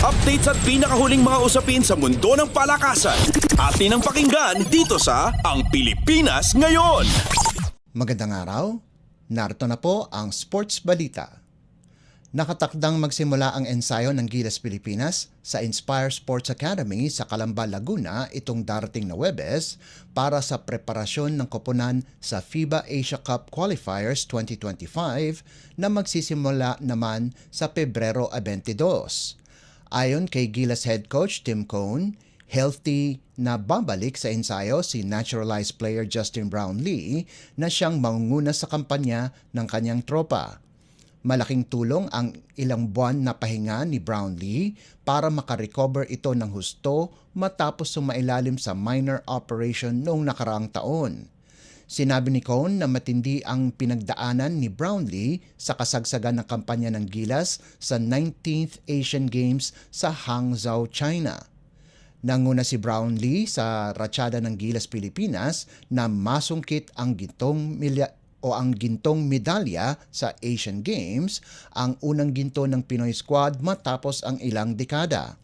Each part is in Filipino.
Updates at pinakahuling mga usapin sa mundo ng palakasan. Atin ang pakinggan dito sa Ang Pilipinas Ngayon. Magandang araw, narito na po ang Sports Balita. Nakatakdang magsimula ang ensayo ng Gilas Pilipinas sa Inspire Sports Academy sa Calamba, Laguna itong darating na Huwebes para sa preparasyon ng koponan sa FIBA Asia Cup Qualifiers 2025 na magsisimula naman sa Pebrero 22. Ayon kay Gilas Head Coach Tim Cone, healthy na babalik sa ensayo si naturalized player Justin Brownlee na siyang mangunguna sa kampanya ng kanyang tropa. Malaking tulong ang ilang buwan na pahinga ni Brownlee para makarecover ito ng husto matapos sumailalim sa minor operation noong nakaraang taon. Sinabi ni Cone na matindi ang pinagdaanan ni Brownlee sa kasagsagan ng kampanya ng Gilas sa 19th Asian Games sa Hangzhou, China. Nanguna si Brownlee sa ratsyada ng Gilas Pilipinas na masungkit ang gintong medalya sa Asian Games, ang unang ginto ng Pinoy squad matapos ang ilang dekada.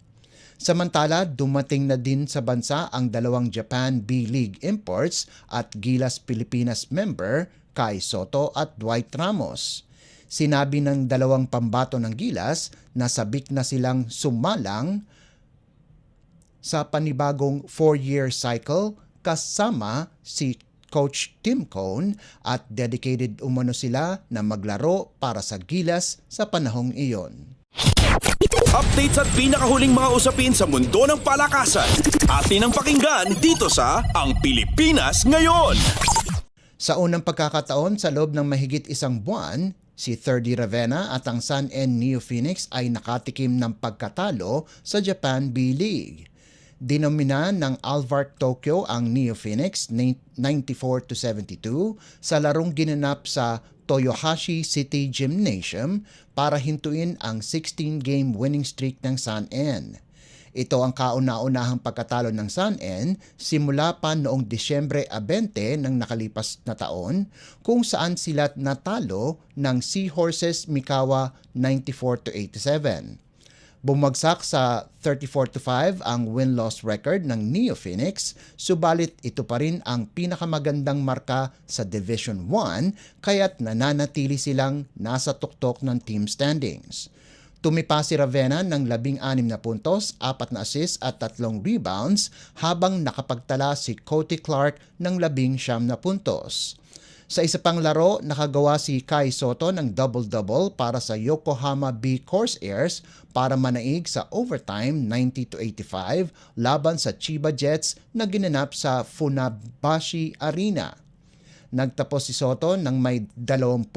Samantala, dumating na din sa bansa ang dalawang Japan B-League imports at Gilas Pilipinas member Kai Soto at Dwight Ramos. Sinabi ng dalawang pambato ng Gilas na sabik na silang sumalang sa panibagong 4-year cycle kasama si Coach Tim Cone at dedicated umano sila na maglaro para sa Gilas sa panahong iyon. Updates at pinakahuling mga usapin sa mundo ng palakasan. Atin ang pakinggan dito sa Ang Pilipinas Ngayon. Sa unang pagkakataon sa loob ng mahigit isang buwan, si 30 Ravenna at ang Sun N Neo Phoenix ay nakatikim ng pagkatalo sa Japan B-League. Dinomina ng Alvark Tokyo ang Neo Phoenix 94-72 sa larong ginanap sa Toyohashi City Gymnasium para hintuin ang 16-game winning streak ng Sun N. Ito ang kauna-unahang pagkatalo ng Sun N simula pa noong Disyembre 20 ng nakalipas na taon kung saan sila natalo ng Seahorses Mikawa 94-87. Bumagsak sa 34-5 ang win-loss record ng Neo Phoenix, subalit ito pa rin ang pinakamagandang marka sa Division 1 kaya't nananatili silang nasa tuktok ng team standings. Tumipa si Ravenna ng 16 na puntos, 4 na assists at 3 rebounds habang nakapagtala si Cody Clark ng 19 na puntos. Sa isa pang laro, nakagawa si Kai Soto ng double-double para sa Yokohama B Corsairs para manaig sa overtime 90-85 laban sa Chiba Jets na ginanap sa Funabashi Arena. Nagtapos si Soto ng may 26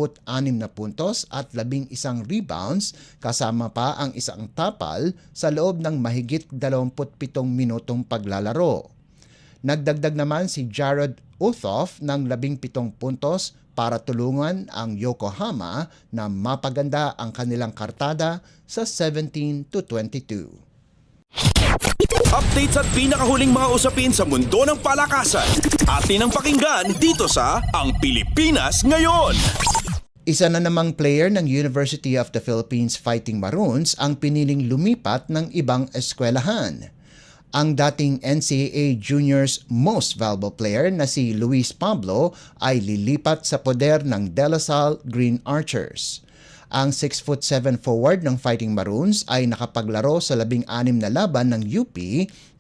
na puntos at 11 rebounds kasama pa ang isang tapal sa loob ng mahigit 27 minutong paglalaro. Nagdagdag naman si Jared Uthoff ng 17 puntos para tulungan ang Yokohama na mapaganda ang kanilang kartada sa 17-22. Updates at pinakahuling mga usapin sa mundo ng palakasan. Atin ang pakinggan dito sa Ang Pilipinas Ngayon. Isa na namang player ng University of the Philippines Fighting Maroons ang piniling lumipat ng ibang eskwelahan. Ang dating NCAA Juniors Most Valuable Player na si Luis Pablo ay lilipat sa poder ng De La Salle Green Archers. Ang 6'7" forward ng Fighting Maroons ay nakapaglaro sa 16 na laban ng UP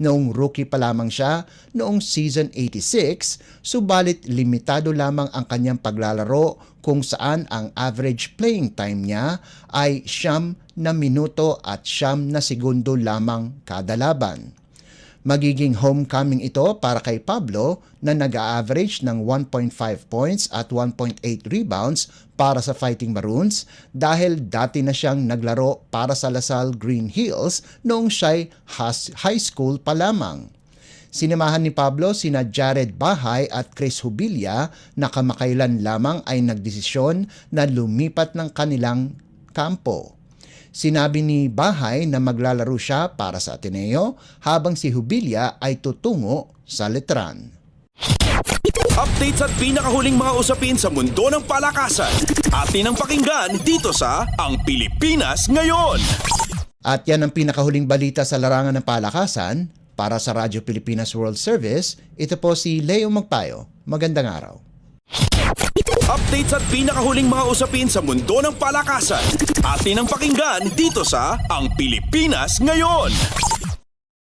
noong rookie pa lamang siya noong season 86, subalit limitado lamang ang kanyang paglalaro kung saan ang average playing time niya ay 9 na minuto at 9 na segundo lamang kada laban. Magiging homecoming ito para kay Pablo na nag-a-average ng 1.5 points at 1.8 rebounds para sa Fighting Maroons dahil dati na siyang naglaro para sa La Salle Green Hills noong siya'y high school pa lamang. Sinamahan ni Pablo sina Jared Bahay at Chris Hubilla na kamakailan lamang ay nagdesisyon na lumipat ng kanilang kampo. Sinabi ni Bahay na maglalaro siya para sa Ateneo habang si Hubilla ay tutungo sa Letran. Updates at pinakahuling mga usapin sa mundo ng palakasan. Atin ang pakinggan dito sa Ang Pilipinas Ngayon. At yan ang pinakahuling balita sa larangan ng palakasan. Para sa Radyo Pilipinas World Service, ito po si Leo Magpayo. Magandang araw. Updates at pinakahuling mga usapin sa mundo ng palakasan. Atin ang pakinggan dito sa Ang Pilipinas Ngayon.